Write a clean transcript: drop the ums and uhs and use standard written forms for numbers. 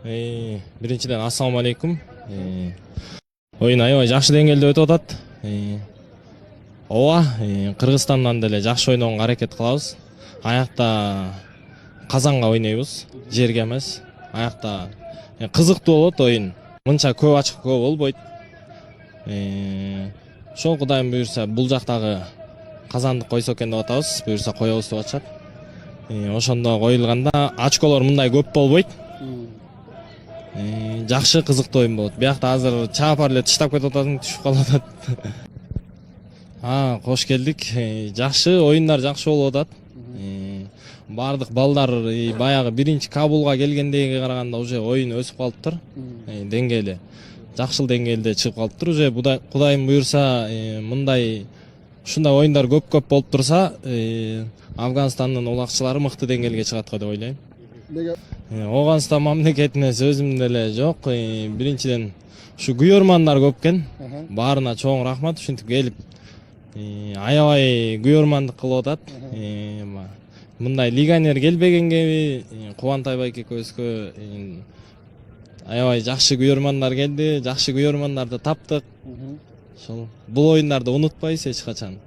Биринчиден ассаламу алейкум. Оюн аябай жакшы деңгээлде өтүп атат. Ооба, Кыргызстандан деле жакшы ойногонго аракет кылабыз. Аякта Казанга ойнойбуз, жерге эмес. Аякта кызыктуу болот оюн. Мынча көп ачкы болбойт. Ошол Кудайым буйрса бул жактагы Казандык койсо экен деп атабыз. Буйрса коебуз деп атышат. Ошондо коюлганда очколор мындай көп болбойт. Жакшы кызыктуу оюн болот. Биякта азыр чаапар эле тыштап кетип атасың, түшүп калып атат. Кош келдик. Жакшы оюндар жакшы болуп атат. Бардык балдар баягы биринчи Кабулга келгендеги караганда уже оюн өсүп калыптыр. Деңгээли жакшы деңгээлде чыгып калыптыр. Уже Кудайым буйрса мындай ушундай оюндар көп болуп турса, Афганстандын улакчылары мыкты деңгээлге чыгат го деп ойлойм. Оганстан мамлекетине сөзүм деле жок. Биринчиден ушу күйөрмандар көп экен. Баарына чоң рахмат, ушинтип келип аябай күйөрмандык кылып атат. Мындай легионер келбегенге Кубантай байке экөөбүзгө аябай жакшы күйөрмандар келди, жакшы күйөрмандарды таптык. Ошол бул оюндарды унутпайбыз эч качан.